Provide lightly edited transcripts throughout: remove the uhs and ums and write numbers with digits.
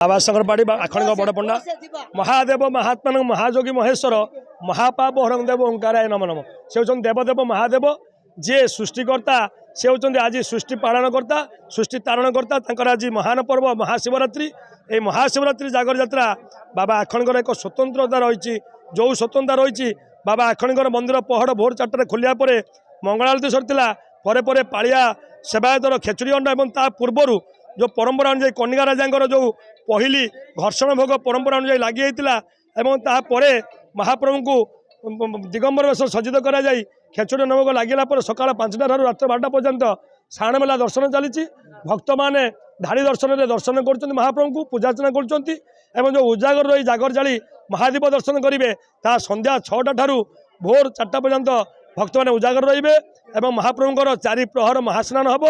बाबा शंकरपाड़ी आखणिक बड़ पंडा महादेव महात्मा महायोगी महेश्वर महापाप हरंग देव ओंकाराय नमो नमः से होचन देवदेव महादेव जे सृष्टिकर्ता से होचन आज सृष्टि पालनकर्ता सृष्टि तारणकर्ता तांकर आज महान पर्व महाशिवरात्रि ये महाशिवरात्रि जागर यात्रा बाबा आखणिकर एक स्वतंत्रता रही जो स्वतंत्रता रही बाबा आखणिकर मंदिर पहड़ भोर 4टार खोलिया पर मंगलारती सरला परे पालिया सेवायतर खेचुड़ी अंडा और ता पूर्वर जो परंपरा अनुसार कनिका राजा जो पहली घर्षण भोग परंपरा अनुसार लगी होता महाप्रभु को दिगंबर वेश सज्जित कर खेचुड़ी नभोग लगे सका 5टा रात 12टा पर्यंत साण मेला दर्शन चली भक्त मैंने धाड़ी दर्शन कर महाप्रभु को पूजार्चना कर जो उजागर रही जागर जाली महादीप दर्शन करेंगे संध्या 6टा ठारू भोर 4टा पर्यंत भक्त मैंने उजागर रे एवं महाप्रभुंर 4 प्रहर महास्नान हम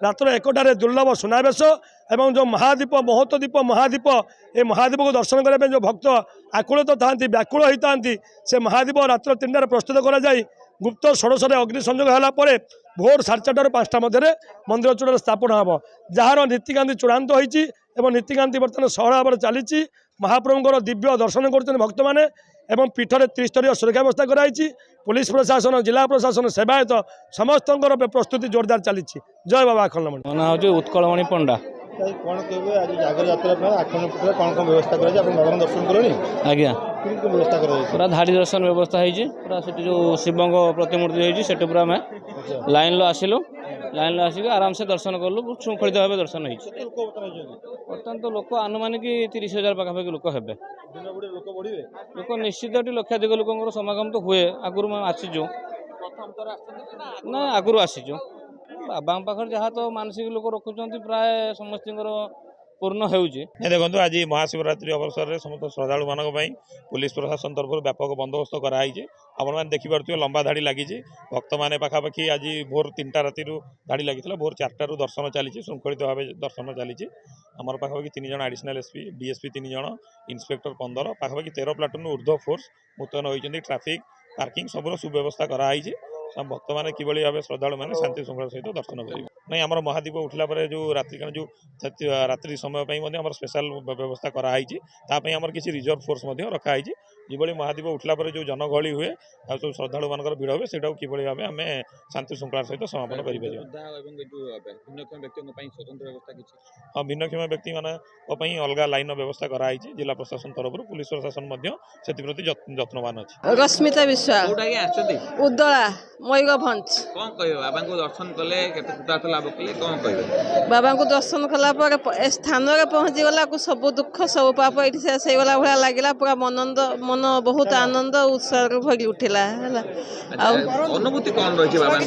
रात 1टार दुर्लभ सुनावेश एवं जो महादीप महत्वदीप महादीप ये महादीप को दर्शन करने जो भक्त आकुलित था व्याकुल होता से महादीप रात 3टार प्रस्तुत कर गुप्त षोड़श अग्नि संयोग होगापर भोर 4:30 5टा मध्य मंदिर चूड़ार स्थापन हम जार नीतिकांति चूड़ान्त हो नीतिकांति बर्तमान सहल भाव चली महाप्रभुंर दिव्य दर्शन कर भक्त मैंने एवं पीठर 3स्तरीय सुरक्षा व्यवस्था कराई पुलिस प्रशासन जिला प्रशासन सेवायत समस्त प्रस्तुति जोरदार चली जय बाबा आखंडमणि ना हूँ उत्कलमणि पंडा कौन कहबे आज जागर यात्रा आखंडपुर कौन कौन व्यवस्था कर दर्शन करें आज्ञा व्यवस्था कर पूरा धाड़ी दर्शन व्यवस्था है पूरा से जो शिव प्रतिमूर्ति होती पूरा आम लाइन आसिलु लाइन आसिक आराम से दर्शन कलु बहुत श्रृंखलित भाव दर्शन बर्तमान तो लोक आनुमानिक 30,000 पाखापाखि लोक हे लोक निश्चित लक्षाधिक लोक समागम तो हुए आगुरी आसीचु ना आगुरी आसीचु बाबा पाखे जहाँ तो मानसिक लोक रखुच्च प्राय समस्त पूर्ण होगी देखो आज महाशिवरात्रि अवसर में समस्त श्रद्धालु मानक पुलिस प्रशासन तरफ व्यापक बंदोबस्त कराई आपण मैंने देखिपे लंबा धाड़ी लगी भक्त मैंने पखापाखि आज भोर 3टा राति धाड़ी लगी भोर 4टारू दर्शन चली श्रृंखलित भाव दर्शन चली आमर पखापाखि 3 जन एडिशनल एसपी डीएसपी 3 जन इंस्पेक्टर 15 पखापाखि 13 प्लाटून ऊर्ध्व फोर्स मुतयन होती ट्राफिक पार्किंग सब सुव्यवस्था कराई भक्त मैंने किभली भाव श्रद्धालु मैंने शांति श्रृंखला सहित दर्शन करेंगे नहीं आम महादीप उठला जो रात्रि जो रात्रि समय स्पेशल व्यवस्था कराई आमर किसी रिजर्व फोर्स रखाई जो महादीप उठला जो जनगहली हुए और सब श्रद्धालु मान भिड़ हुए से किभली भाव आम शांति श्रृंखला सहित समापन कर हाँ भिन्नक्षम व्यक्ति मान अलग लाइन व्यवस्था कराई जिला प्रशासन तरफ पुलिस प्रशासन प्रति जत्नवान अच्छी रश्मिता विश्वास उद्दला मयूरभंज कौन कह बाबा को दर्शन कले लाभ कले कौन कह बाबा को दर्शन कलापर स्थान में पहुँची गला सब दुख सब पाप ये से गला भाया लगे पूरा मन बहुत आनंद उत्साह भरी उठला अनुभूति कौन रही बाबा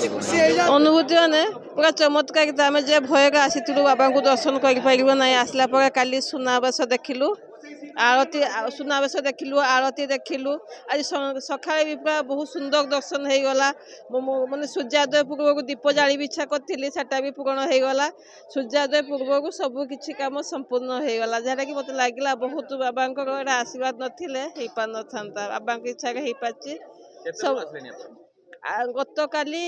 अनुभूति मैंने पूरा चमत्कार आम जे भय आसीलु बाबा को दर्शन कर ना आसला काली सुनावेश देखिलु आरती सुनावेश देखिलु आरती देखिलु आज सका भी पूरा बहुत सुंदर दर्शन हो गला मैंने सूर्योदय पूर्व दीप जाली भी इच्छा करी सेटा भी पूरण हो गला सूर्योदय पूर्व सब किसी कम संपूर्ण हो गला जहाँ कि मत लगे बहुत बाबा आशीर्वाद नथिले हो पार न था बाबा इच्छा हो पार्टी सब गत काली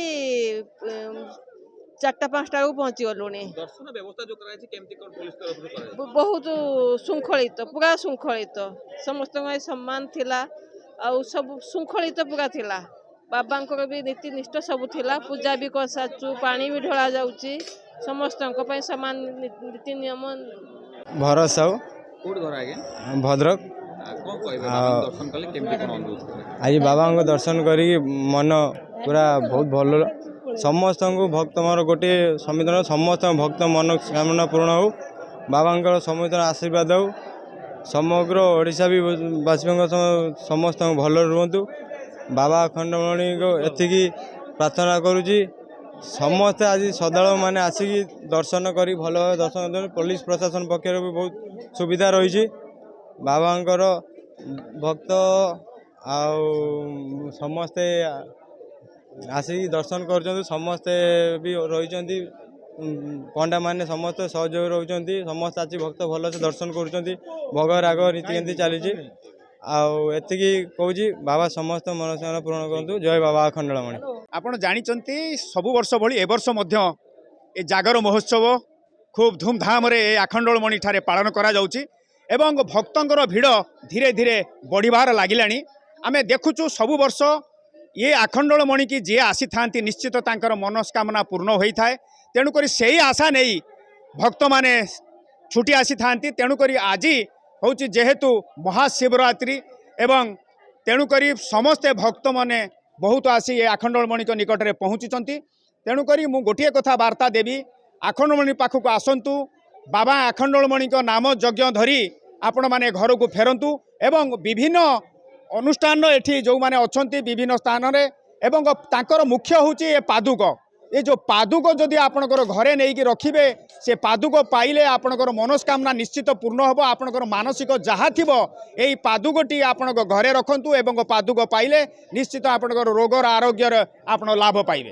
4टा 5टा पहुँची गलु दर्शन व्यवस्था जो कराई केमती कोन पुलिस तरफ बहुत श्रृंखलित पूरा श्रृंखलित समस्त सम्मान थिला और सब श्रृंखलित पूरा थिला बाबांकर भी नीतिनिष्ठ सब थिला पूजा भी कर साचु पानी भी ढला जाउची समस्त समान नीति नियम भरत साहू कोड घर आगे भद्रक कौन कह दर्शन कले केमती कोन अनुभूति आज बाबा दर्शन करी मन पूरा बहुत भल समस्त को भक्त मोर गोटे संविधान समस्त भक्त मनोकामना पूर्ण हो बाबा समुद्र आशीर्वाद हो समग्र ओडिशा भी वासी समस्त भल रुहतु बाबा अखंडमणि को एतिकी प्रार्थना करुँची समस्ते आज श्रद्धालु मैंने आसिक दर्शन करी भल भाव दर्शन कर पुलिस प्रशासन पक्षर भी बहुत सुविधा रही बाबांकर भक्त आउ समस्ते आसिक दर्शन कर समस्ते भी रही पंडा मैंने समस्त सहयोग रोचे समस्त आज भक्त भल से दर्शन कर भोग राग रीतिकांति चली आती कौच बाबा समस्त मनोकामना पूर्ण करूँ जय बाबा अखंडमणि आपण जानते सबु वर्ष भली ए वर्ष ए जागर महोत्सव खूब धूमधाम रे आखंडमणि ठारे पालन करा जाउची एवं भक्तंकर भिड़ धीरे धीरे बढ़िबार लागिलानी आमे देखुचु सबु वर्ष ये आखंडलमणि की जी आसी थांती निश्चित तांकर मनस्कामना पूर्ण होता है तेणुक से आशा नहीं भक्त माने छुटी आसी थांती तेणुक आज हूँ जेहेतु महाशिवरात्रि एवं तेणुक समस्ते भक्त माने बहुत आसी ये आखंडलमणि निकट में पहुँची तेणुक मु गोटे कथा वार्ता देवी आखंडलमणि पाखक आसतु बाबा आखंडलमणि नाम यज्ञ धरी आपण माने घर को फेरतु एवं विभिन्न अनुष्ठान एठी जो माने अछंती विभिन्न स्थान रे एवं तांकर मुख्य होची ये पादुक ये जो पादुक जदि आपणकर घरे नहीं कि रखिबे से पादुक पाइले आपणकर मनस्कामना निश्चित पूर्ण होबो आपणकर मानसिक जहा थिबो एई पादुकटी आपणक घरे रखंतु एवं पादुक पाइले निश्चित आपणकर रोगर आरोग्यर आपण लाभ पाइबे।